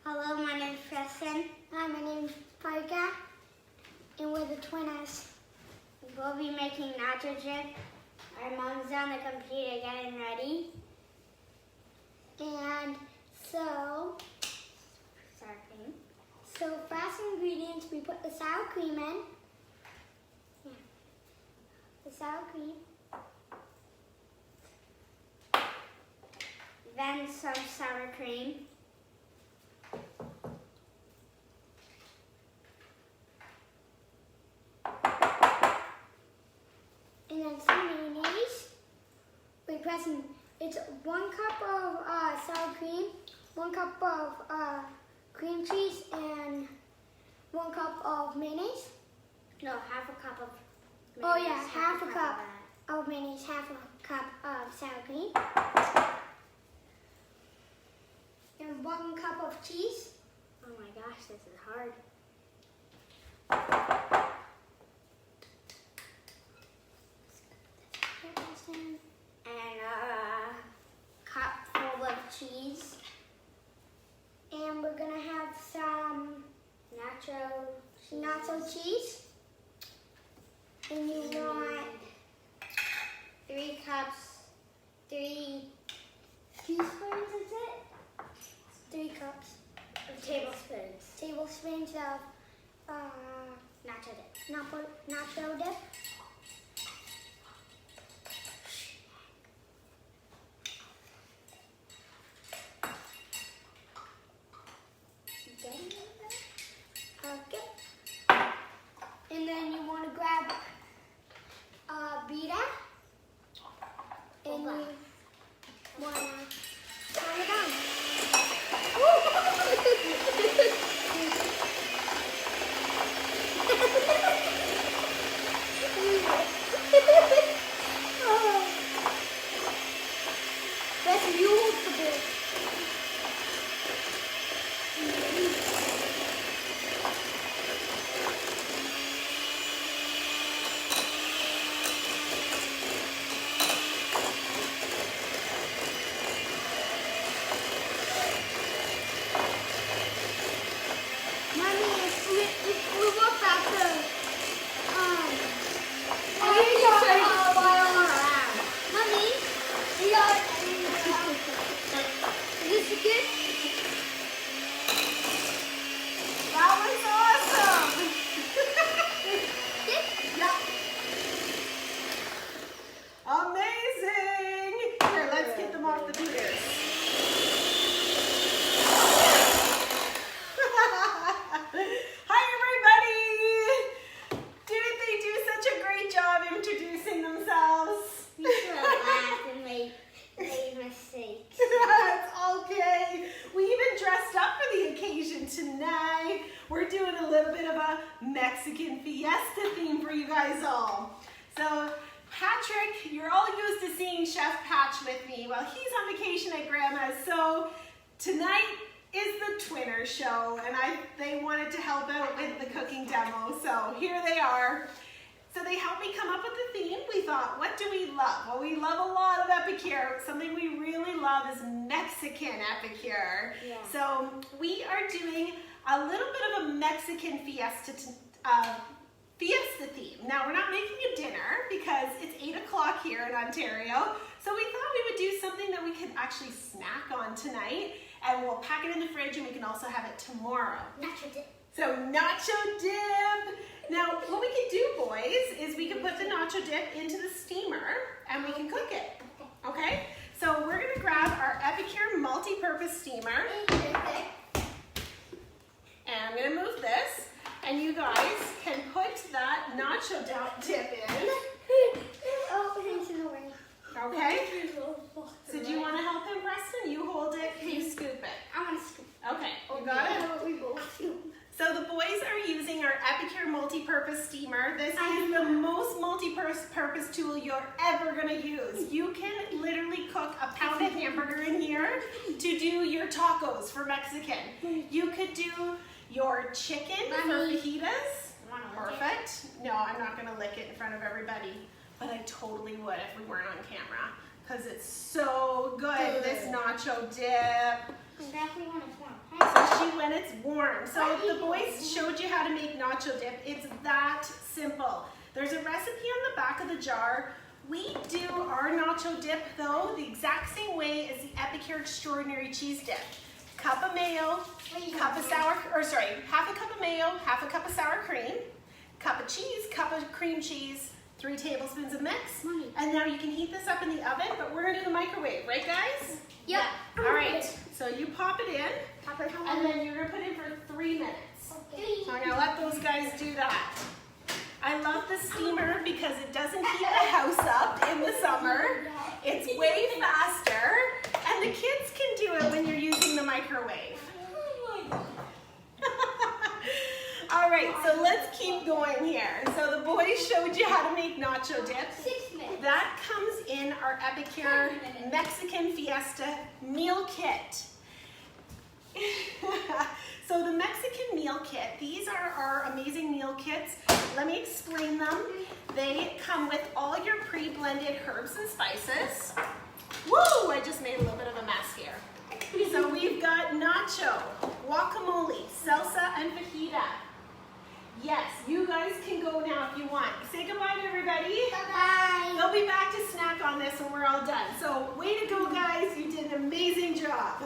Hello, my name is Preston. Hi, my name is Parker, and we're the Twinners. We'll be making nacho dip. Our mom's on the computer getting ready. And so first ingredients, we put the sour cream in. Yeah. The sour cream. Then some sour cream. And then some mayonnaise. Wait, Preston, it's 1 cup of sour cream, 1 cup of cream cheese, and 1 cup of mayonnaise. No, half a cup of mayonnaise. Oh yeah, half a cup of mayonnaise, half a cup of sour cream. And 1 cup of cheese. Oh my gosh, this is hard. And a cup full of cheese. And we're gonna have some nacho cheese. And you want 3 cups, 3 teaspoons, is it? 3 cups. Tablespoons of nacho dip. nacho dip. Okay. And then you want to grab a pita. And you want to turn it on. That's beautiful. Tonight, we're doing a little bit of a Mexican fiesta theme for you guys all. So, Patrick, you're all used to seeing Chef Patch with me. Well, he's on vacation at Grandma's, so tonight is the Twinner show, and they wanted to help out with the cooking demo, so here they are. So they helped me come up with the theme. We thought, what do we love? Well, we love a lot of epicure. Something we really love is Mexican epicure. Yeah. So we are doing a little bit of a Mexican fiesta theme. Now, we're not making a dinner because it's 8 o'clock here in Ontario. So we thought we would do something that we could actually snack on tonight. And we'll pack it in the fridge and we can also have it tomorrow. Nacho dip. So nacho dip. Now, what we can do, boys, is we can put the nacho dip into the steamer and we can cook it. Okay? So we're gonna grab our Epicure multi-purpose steamer. And I'm gonna move this. And you guys can put that nacho dip in. Oh, it's in the way. Okay? So do you wanna help him, Preston? You hold it, you scoop it. I want to scoop. Okay, you got it? We both do. So the boys are using our Epicure multi-purpose steamer. This is the most multi-purpose tool you're ever gonna use. You can literally cook a pound of hamburger in here to do your tacos for Mexican. You could do your chicken for fajitas. Perfect. No, I'm not gonna lick it in front of everybody, but I totally would if we weren't on camera. because it's so good, this nacho dip. Exactly when it's warm. Especially when it's warm. So the boys showed you how to make nacho dip. It's that simple. There's a recipe on the back of the jar. We do our nacho dip though the exact same way as the Epicure Extraordinary Cheese Dip. Cup of mayo, half a cup of mayo, half a cup of sour cream, cup of cheese, cup of cream cheese, 3 tablespoons of mix. And now you can heat this up in the oven, but we're gonna do the microwave, right guys? Yep. All right, so you pop it in, and then you're gonna put it for 3 minutes. So I'm gonna let those guys do that. I love the steamer because it doesn't heat the house up in the summer. It's way faster, and the kids can do it when you're using the microwave. All right, so let's keep going here. So the boys showed you how to make nacho dip. 6 minutes. That comes in our Epicure Mexican Fiesta meal kit. So the Mexican meal kit, these are our amazing meal kits. Let me explain them. They come with all your pre-blended herbs and spices. Woo, I just made a little bit of a mess here. So we've got nacho, guacamole, salsa, and fajita. Yes, you guys can go now if you want. Say goodbye to everybody. Bye-bye. They'll be back to snack on this when we're all done. So way to go, guys. You did an amazing job.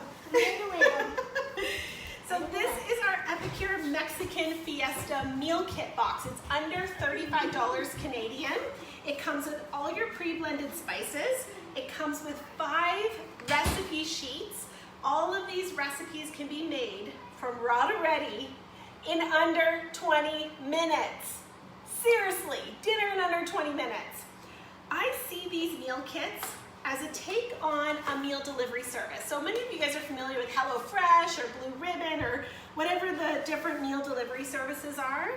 So this is our Epicure Mexican Fiesta meal kit box. It's under $35 Canadian. It comes with all your pre-blended spices. It comes with 5 recipe sheets. All of these recipes can be made from raw to ready in under 20 minutes. Seriously, dinner in under 20 minutes. I see these meal kits as a take on a meal delivery service. So many of you guys are familiar with HelloFresh or Blue Ribbon or whatever the different meal delivery services are.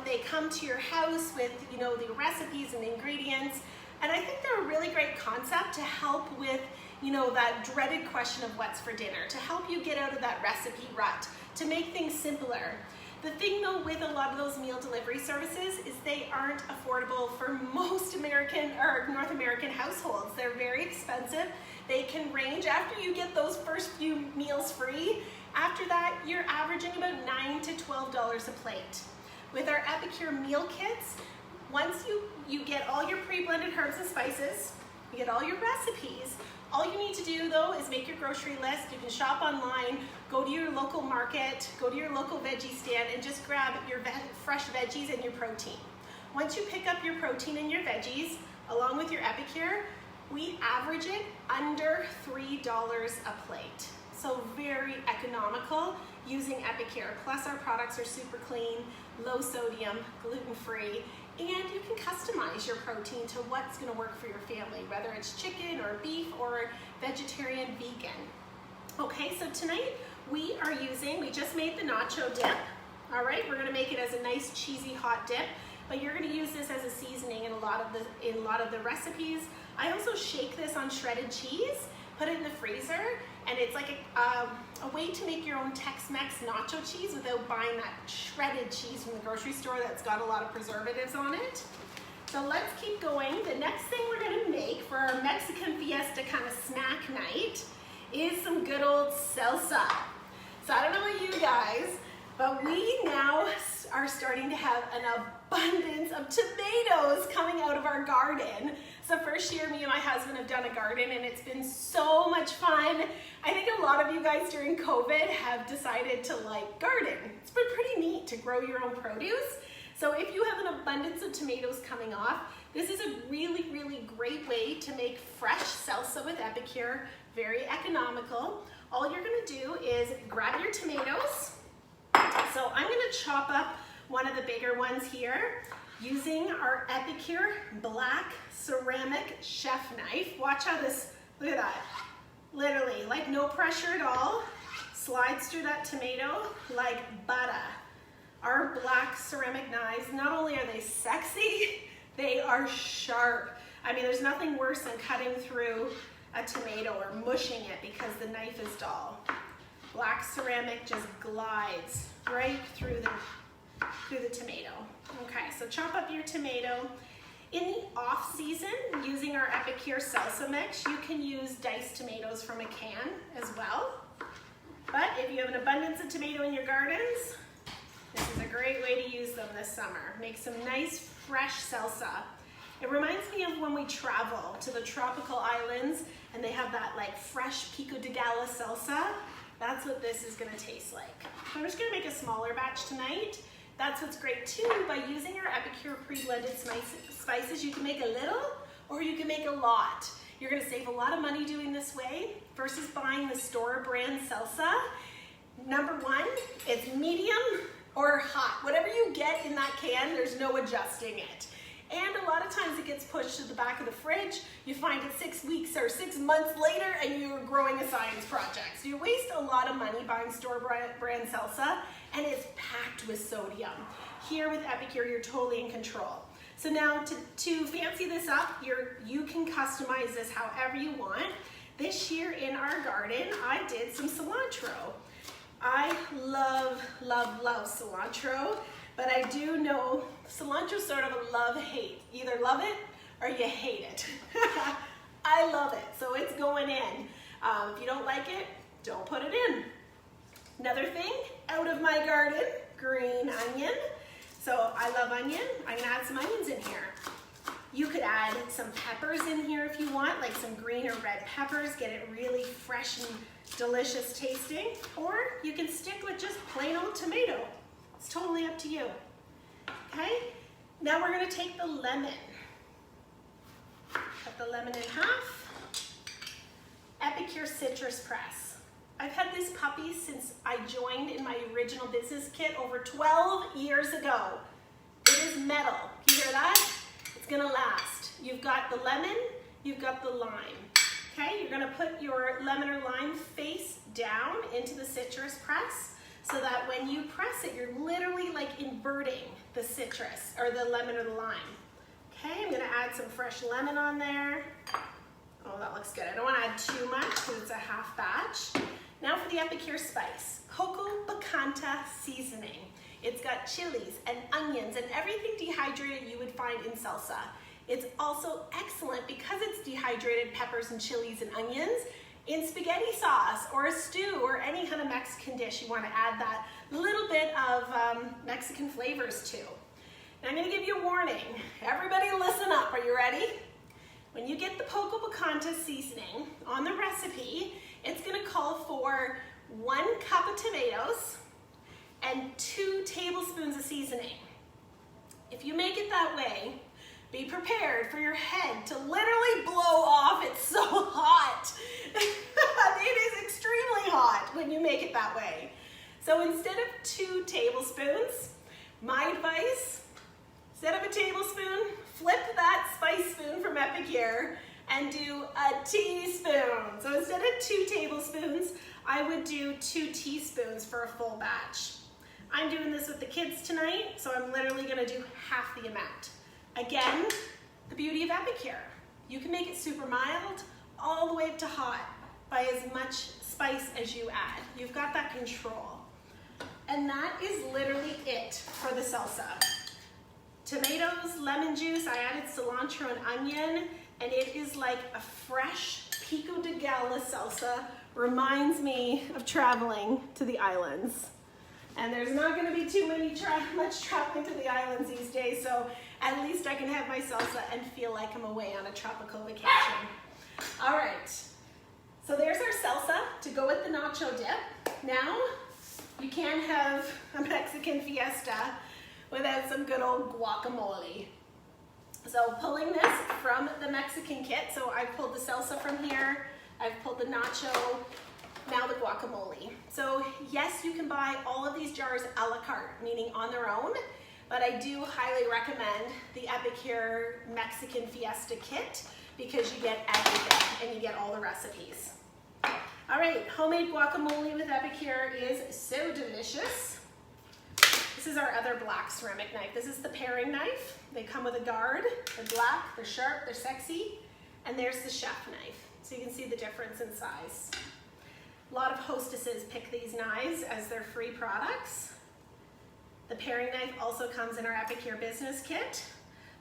They come to your house with, you know, the recipes and the ingredients. And I think they're a really great concept to help with, you know, that dreaded question of what's for dinner, to help you get out of that recipe rut, to make things simpler. The thing though with a lot of those meal delivery services is they aren't affordable for most American or North American households. They're very expensive. They can range, after you get those first few meals free, after that you're averaging about $9 to $12 a plate. With our Epicure meal kits, once you get all your pre-blended herbs and spices, you get all your recipes, all you need to do though is make your grocery list. You can shop online, go to your local market, go to your local veggie stand and just grab your fresh veggies and your protein. Once you pick up your protein and your veggies, along with your Epicure, we average it under $3 a plate. So very economical using Epicure. Plus our products are super clean, low sodium, gluten-free, and you can customize your protein to what's gonna work for your family, whether it's chicken or beef or vegetarian, vegan. Okay, so tonight we just made the nacho dip. All right, we're gonna make it as a nice cheesy hot dip, but you're gonna use this as a seasoning in a lot of the recipes. I also shake this on shredded cheese, put it in the freezer, and it's like a way to make your own Tex-Mex nacho cheese without buying that shredded cheese from the grocery store that's got a lot of preservatives on it. So let's keep going. The next thing we're gonna make for our Mexican Fiesta kind of snack night is some good old salsa. So I don't know about you guys, but we now are starting to have an abundance of tomatoes coming out of our garden. It's the first year me and my husband have done a garden and it's been so much fun. I think a lot of you guys during COVID have decided to like garden. It's been pretty neat to grow your own produce. So if you have an abundance of tomatoes coming off, this is a really, really great way to make fresh salsa with Epicure, very economical. All you're gonna do is grab your tomatoes. So I'm gonna chop up one of the bigger ones here using our Epicure black ceramic chef knife. Watch how this, look at that. Literally, like no pressure at all, slides through that tomato like butter. Our black ceramic knives, not only are they sexy, they are sharp. I mean, there's nothing worse than cutting through a tomato or mushing it because the knife is dull. Black ceramic just glides right through the tomato. Okay, so chop up your tomato. In the off season, using our Epicure salsa mix, you can use diced tomatoes from a can as well. But if you have an abundance of tomato in your gardens, this is a great way to use them this summer. Make some nice fresh salsa. It reminds me of when we travel to the tropical islands and they have that like fresh pico de gala salsa. That's what this is gonna taste like. So I'm just gonna make a smaller batch tonight. That's what's great too, by using our Epicure pre-blended spices, you can make a little or you can make a lot. You're gonna save a lot of money doing this way versus buying the store brand salsa. Number one, it's medium or hot. Whatever you get in that can, there's no adjusting it. And a lot of times it gets pushed to the back of the fridge. You find it 6 weeks or 6 months later and you're growing a science project. So you waste a lot of money buying store brand salsa, and it's packed with sodium. Here with Epicure, you're totally in control. So now to fancy this up, you can customize this however you want. This year in our garden, I did some cilantro. I love, love, love cilantro, but I do know cilantro's sort of a love-hate. Either love it or you hate it. I love it, so it's going in. If you don't like it, don't put it in. Another thing, out of my garden, green onion. So I love onion. I'm gonna add some onions in here. You could add some peppers in here if you want, like some green or red peppers, get it really fresh and delicious tasting. Or you can stick with just plain old tomato. It's totally up to you. Okay, now we're gonna take the lemon. Cut the lemon in half. Epicure Citrus Press. I've had this puppy since I joined in my original business kit over 12 years ago. It is metal. You hear that? It's gonna last. You've got the lemon, you've got the lime. Okay, you're gonna put your lemon or lime face down into the citrus press so that when you press it, you're literally like inverting the citrus or the lemon or the lime. Okay, I'm gonna add some fresh lemon on there. Oh, that looks good. I don't wanna add too much because it's a half batch. Now for the Epicure spice, cocoa picante seasoning. It's got chilies and onions and everything dehydrated you would find in salsa. It's also excellent because it's dehydrated peppers and chilies and onions in spaghetti sauce or a stew or any kind of Mexican dish you want to add that little bit of Mexican flavors to. Now I'm going to give you a warning. Everybody listen up. Are you ready? When you get the cocoa picante seasoning on the recipe, it's going to call for 1 cup of tomatoes and 2 tablespoons of seasoning. If you make it that way, be prepared for your head to literally blow off. It's so hot. It is extremely hot when you make it that way. So instead of 2 tablespoons, my advice, instead of a tablespoon, flip that spice spoon from Epicure and do a teaspoon. So instead of 2 tablespoons, I would do 2 teaspoons for a full batch. I'm doing this with the kids tonight, so I'm literally gonna do half the amount. Again, the beauty of Epicure. You can make it super mild all the way up to hot by as much spice as you add. You've got that control. And that is literally it for the salsa. Tomatoes, lemon juice, I added cilantro and onion, and it is like a fresh pico de gala salsa. Reminds me of traveling to the islands. And there's not gonna be too much traveling to the islands these days, so at least I can have my salsa and feel like I'm away on a tropical vacation. All right, so there's our salsa to go with the nacho dip. Now, you can't have a Mexican fiesta without some good old guacamole. So pulling this from the Mexican kit, so I pulled the salsa from here, I've pulled the nacho, now the guacamole. So yes, you can buy all of these jars a la carte, meaning on their own, but I do highly recommend the Epicure Mexican Fiesta kit because you get everything and you get all the recipes. All right, homemade guacamole with Epicure is so delicious. This is our other black ceramic knife. This is the paring knife. They come with a guard. They're black, they're sharp, they're sexy. And there's the chef knife. So you can see the difference in size. A lot of hostesses pick these knives as their free products. The paring knife also comes in our Epicure business kit.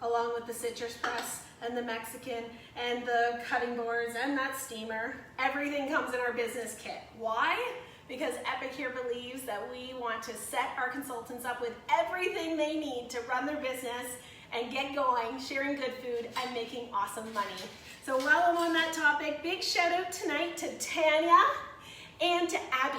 along with the citrus press and the Mexican and the cutting boards and that steamer. Everything comes in our business kit. Why? Because Epicure believes that we want to set our consultants up with everything they need to run their business and get going, sharing good food and making awesome money. So while I'm on that topic, big shout out tonight to Tanya and to Abby.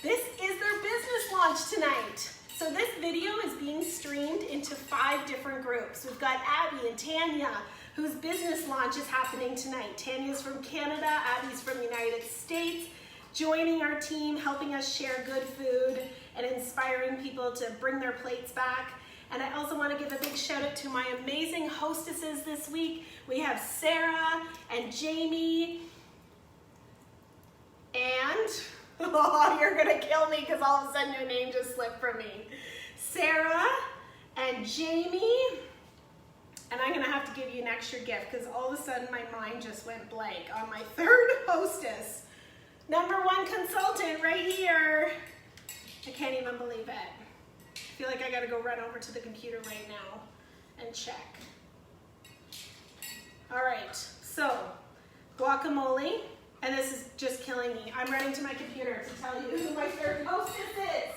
This is their business launch tonight. So this video is being streamed into 5 different groups. We've got Abby and Tanya, whose business launch is happening tonight. Tanya's from Canada, Abby's from the United States, joining our team, helping us share good food and inspiring people to bring their plates back. And I also want to give a big shout out to my amazing hostesses this week. We have Sarah and Jamie and, oh, you're gonna kill me because all of a sudden your name just slipped from me. Sarah and Jamie, and I'm gonna have to give you an extra gift because all of a sudden my mind just went blank on my 3rd hostess. #1 consultant right here. I can't even believe it. I feel like I gotta go run over to the computer right now and check. All right, so guacamole, and this is just killing me. I'm running to my computer to tell you who my 3rd hostess is.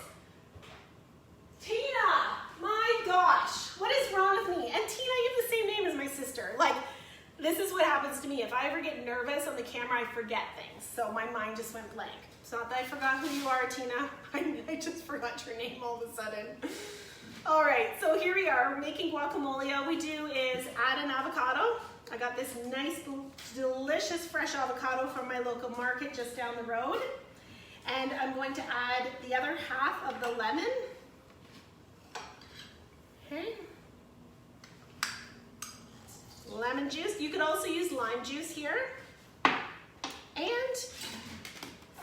Tina, my gosh, what is wrong with me? And Tina, you have the same name as my sister. Like, this is what happens to me. If I ever get nervous on the camera, I forget things. So my mind just went blank. It's not that I forgot who you are, Tina. I just forgot your name all of a sudden. All right, so here we are. We're making guacamole. All we do is add an avocado. I got this nice, delicious fresh avocado from my local market just down the road. And I'm going to add the other half of the lemon. Okay. Lemon juice. You could also use lime juice here. And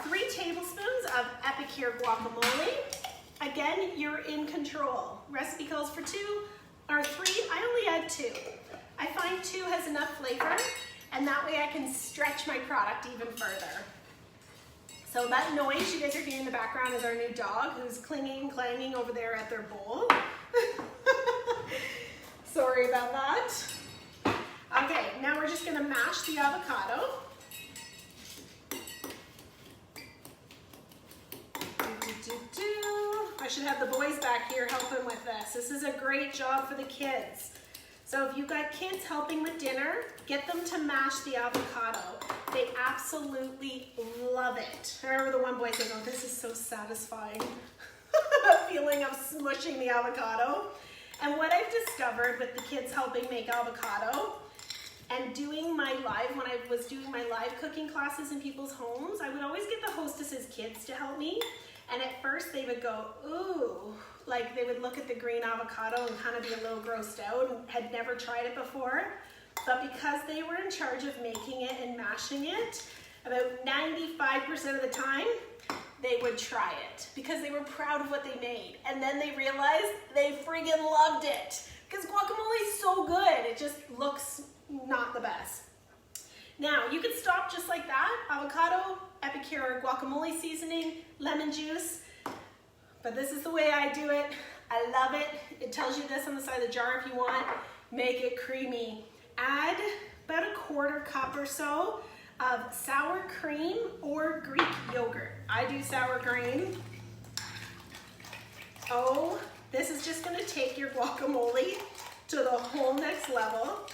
3 tablespoons of Epicure guacamole. Again, you're in control. Recipe calls for 2 or 3. I only add 2. I find 2 has enough flavor, and that way I can stretch my product even further. So that noise you guys are hearing in the background is our new dog who's clanging over there at their bowl. Sorry about that. Okay, now we're just gonna mash the avocado. I should have the boys back here helping with this. This is a great job for the kids. So if you've got kids helping with dinner, get them to mash the avocado. They absolutely love it. I remember the one boy saying, oh, this is so satisfying. The feeling of smushing the avocado. And what I've discovered with the kids helping make avocado and doing my live, when I was doing my live cooking classes in people's homes, I would always get the hostesses' kids to help me. And at first they would go, ooh, like they would look at the green avocado and kind of be a little grossed out and had never tried it before. But because they were in charge of making it and mashing it, about 95% of the time, they would try it because they were proud of what they made. And then they realized they friggin' loved it because guacamole is so good. It just looks not the best. Now, you could stop just like that. Avocado, Epicure guacamole seasoning, lemon juice. But this is the way I do it. I love it. It tells you this on the side of the jar if you want. Make it creamy. Add about a 1/4 cup or so of sour cream or Greek yogurt. I do sour cream. Oh, this is just gonna take your guacamole to the whole next level.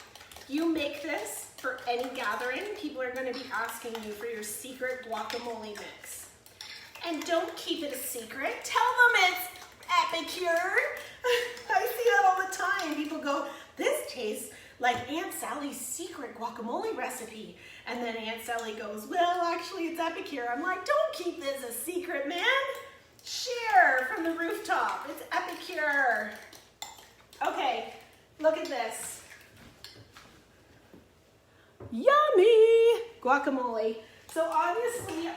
You make this for any gathering. People are gonna be asking you for your secret guacamole mix. And don't keep it a secret. Tell them it's Epicure. I see that all the time. People go, this tastes like Aunt Sally's secret guacamole recipe. And then Aunt Sally goes, well, actually it's Epicure. I'm like, don't keep this a secret, man. Share from the rooftop. It's Epicure. Okay, look at this. Yummy guacamole. So obviously,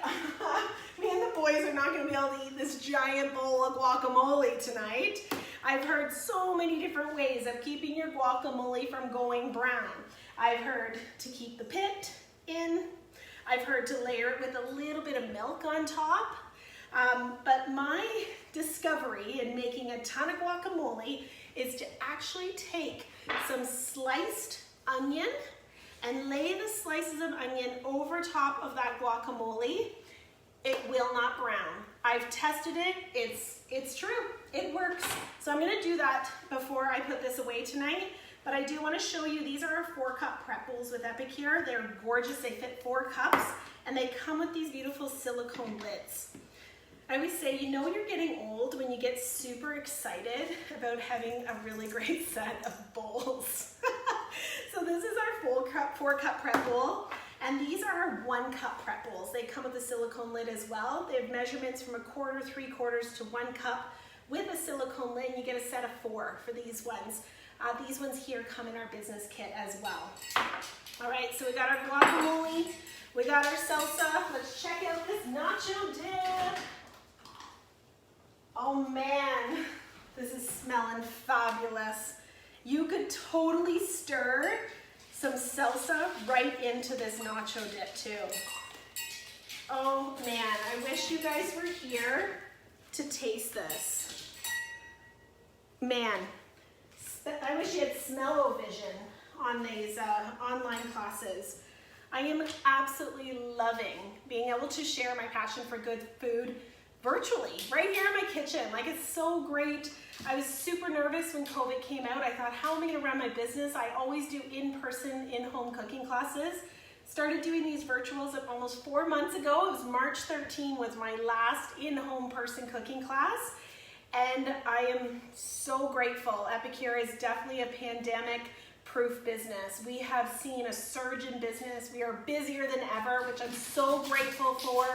me and the boys are not going to be able to eat this giant bowl of guacamole tonight. I've heard so many different ways of keeping your guacamole from going brown. I've heard to keep the pit in. I've heard to layer it with a little bit of milk on top. But my discovery in making a ton of guacamole is to actually take some sliced onion and lay the slices of onion over top of that guacamole. It will not brown. I've tested it, it's true, it works. So I'm gonna do that before I put this away tonight, but I do wanna show you, these are our 4-cup pretzels with Epicure. They're gorgeous, they fit 4 cups, and they come with these beautiful silicone lids. I always say, you know you're getting old when you get super excited about having a really great set of bowls. So this is our 4-cup pretzel, and these are our 1-cup pretzels. They come with a silicone lid as well. They have measurements from 1/4, 3/4 to 1 cup with a silicone lid, and you get a set of 4 for these ones. These ones here come in our business kit as well. All right, so we got our guacamole, we got our salsa. Let's check out this nacho dip. Oh man, this is smelling fabulous. You could totally stir some salsa right into this nacho dip too. Oh man, I wish you guys were here to taste this. Man, I wish you had smell-o-vision on these online classes. I am absolutely loving being able to share my passion for good food virtually, right here in my kitchen. Like, it's so great. I was super nervous when COVID came out. I thought, how am I gonna run my business? I always do in-person, in-home cooking classes. Started doing these virtuals almost 4 months ago. It was March 13 was my last in-home person cooking class. And I am so grateful. Epicure is definitely a pandemic-proof business. We have seen a surge in business. We are busier than ever, which I'm so grateful for.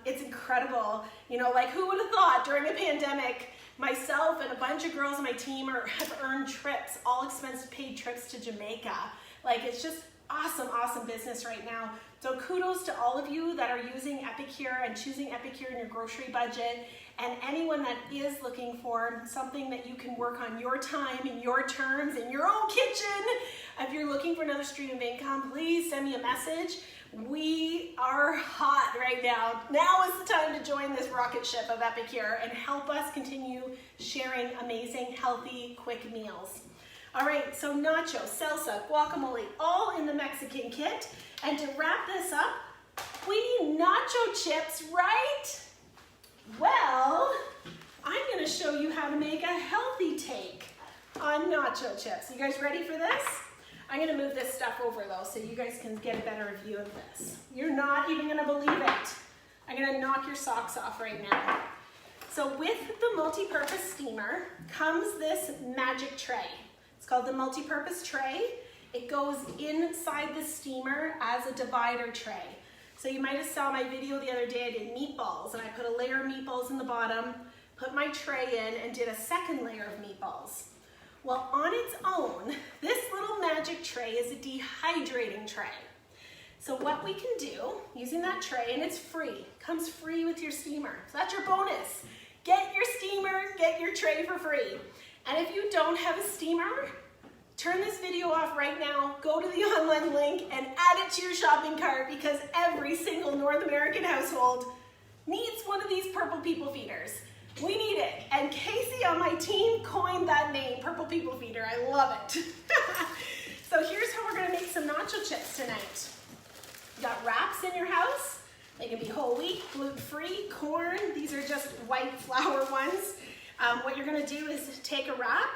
It's incredible. You know, like, who would have thought during a pandemic, myself and a bunch of girls on my team have earned trips, all expense paid trips to Jamaica. Like, it's just awesome, awesome business right now. So kudos to all of you that are using Epicure and choosing Epicure in your grocery budget, and anyone that is looking for something that you can work on your time, in your terms, in your own kitchen. If you're looking for another stream of income, please send me a message. We are hot right now. Now is the time to join this rocket ship of Epicure and help us continue sharing amazing, healthy, quick meals. All right, so nacho, salsa, guacamole, all in the Mexican kit. And to wrap this up, we need nacho chips, right? Well, I'm gonna show you how to make a healthy take on nacho chips. You guys ready for this? I'm gonna move this stuff over though, so you guys can get a better view of this. You're not even gonna believe it. I'm gonna knock your socks off right now. So with the multi-purpose steamer comes this magic tray. It's called the multi-purpose tray. It goes inside the steamer as a divider tray. So you might have saw my video the other day. I did meatballs, and I put a layer of meatballs in the bottom, put my tray in, and did a second layer of meatballs. Well, on its own, this little magic tray is a dehydrating tray. So what we can do using that tray, and it's free, comes free with your steamer. So that's your bonus. Get your steamer, get your tray for free. And if you don't have a steamer, turn this video off right now, go to the online link and add it to your shopping cart, because every single North American household needs one of these purple people feeders. We need it. And Casey on my team coined that name, purple people feeder. I love it. So here's how we're gonna make some nacho chips tonight. You got wraps in your house. They can be whole wheat, gluten-free, corn. These are just white flour ones. What you're gonna do is take a wrap.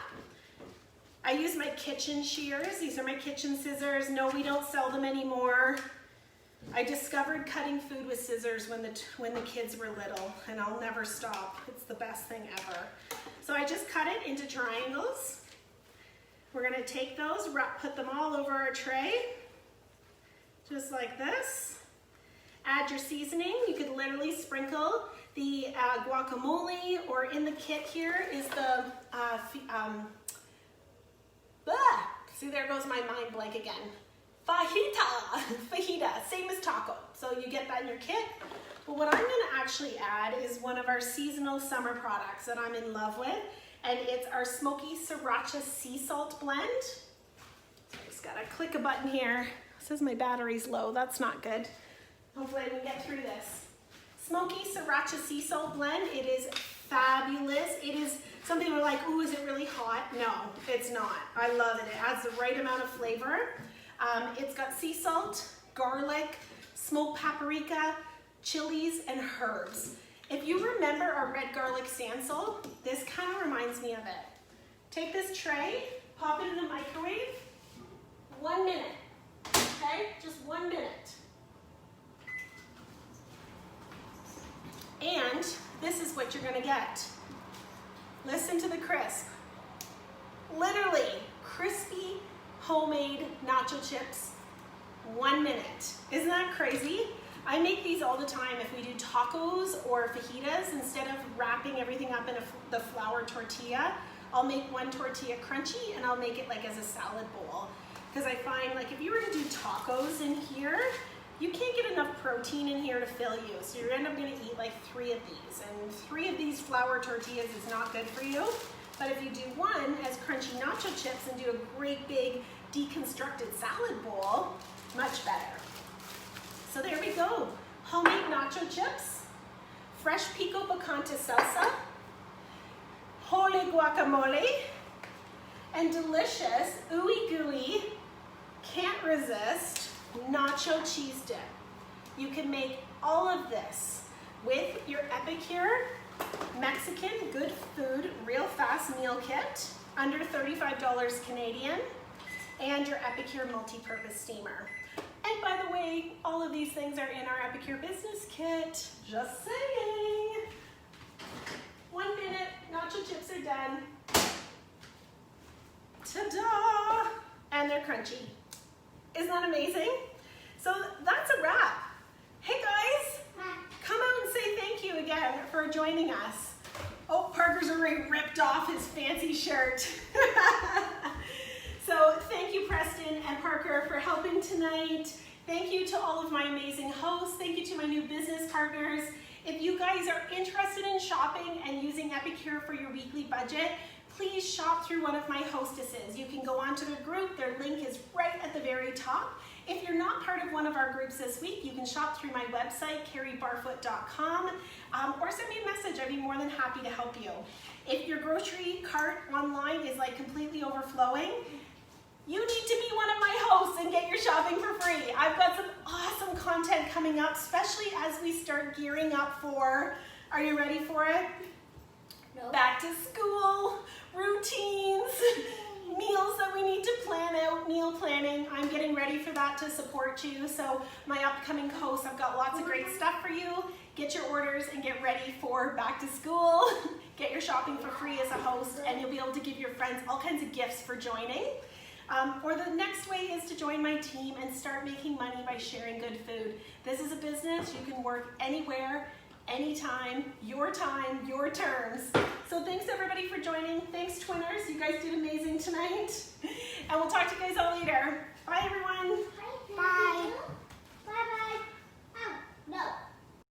I use my kitchen shears. These are my kitchen scissors. No, we don't sell them anymore. I discovered cutting food with scissors when the kids were little, and I'll never stop. It's the best thing ever. So I just cut it into triangles. We're gonna take those, put them all over our tray, just like this. Add your seasoning. You could literally sprinkle the guacamole, or in the kit here is the, see, there goes my mind blank again. Fajita, same as taco. So you get that in your kit. But what I'm gonna actually add is one of our seasonal summer products that I'm in love with, and it's our smoky sriracha sea salt blend. So I just gotta click a button here. It says my battery's low, that's not good. Hopefully I can get through this. Smoky sriracha sea salt blend, it is fabulous. It is something we're like, ooh, is it really hot? No, it's not. I love it. It adds the right amount of flavor. It's got sea salt, garlic, smoked paprika, chilies, and herbs. If you remember our red garlic sansal, this kind of reminds me of it. Take this tray, pop it in the microwave, 1 minute, okay? Just 1 minute. And this is what you're gonna get. Listen to the crisp. Literally, crispy, homemade nacho chips, 1 minute. Isn't that crazy? I make these all the time if we do tacos or fajitas. Instead of wrapping everything up in the flour tortilla, I'll make one tortilla crunchy and I'll make it like as a salad bowl. Because I find like if you were to do tacos in here, you can't get enough protein in here to fill you. So you end up gonna eat like 3 of these. And 3 of these flour tortillas is not good for you. But if you do one as crunchy nacho chips and do a great big deconstructed salad bowl, much better. So there we go. Homemade nacho chips, fresh pico picante salsa, holy guacamole, and delicious, ooey gooey, can't resist nacho cheese dip. You can make all of this with your Epicure Mexican Good Food Real Fast Meal Kit, under $35 Canadian, and your Epicure Multi-Purpose Steamer. And by the way, all of these things are in our Epicure Business Kit. Just saying. 1 minute, nacho chips are done. Ta-da! And they're crunchy. Isn't that amazing? So that's a wrap. Hey guys, come out and say thank you again for joining us. Oh, Parker's already ripped off his fancy shirt. So thank you, Preston and Parker, for helping tonight. Thank you to all of my amazing hosts. Thank you to my new business partners. If you guys are interested in shopping and using Epicure for your weekly budget, please shop through one of my hostesses. You can go onto their group. Their link is right at the very top. If you're not part of one of our groups this week, you can shop through my website, carriebarfoot.com, or send me a message. I'd be more than happy to help you. If your grocery cart online is like completely overflowing, you need to be one of my hosts and get your shopping for free. I've got some awesome content coming up, especially as we start gearing up for, are you ready for it? No. Back to school, routines, meals that we need to plan out, meal planning. I'm getting ready for that to support you. So my upcoming hosts, I've got lots of great stuff for you. Get your orders and get ready for back to school. Get your shopping for free as a host, and you'll be able to give your friends all kinds of gifts for joining. Or the next way is to join my team and start making money by sharing good food. This is a business. You can work anywhere, anytime, your terms. So thanks everybody for joining. Thanks Twinners, you guys did amazing tonight. And we'll talk to you guys all later.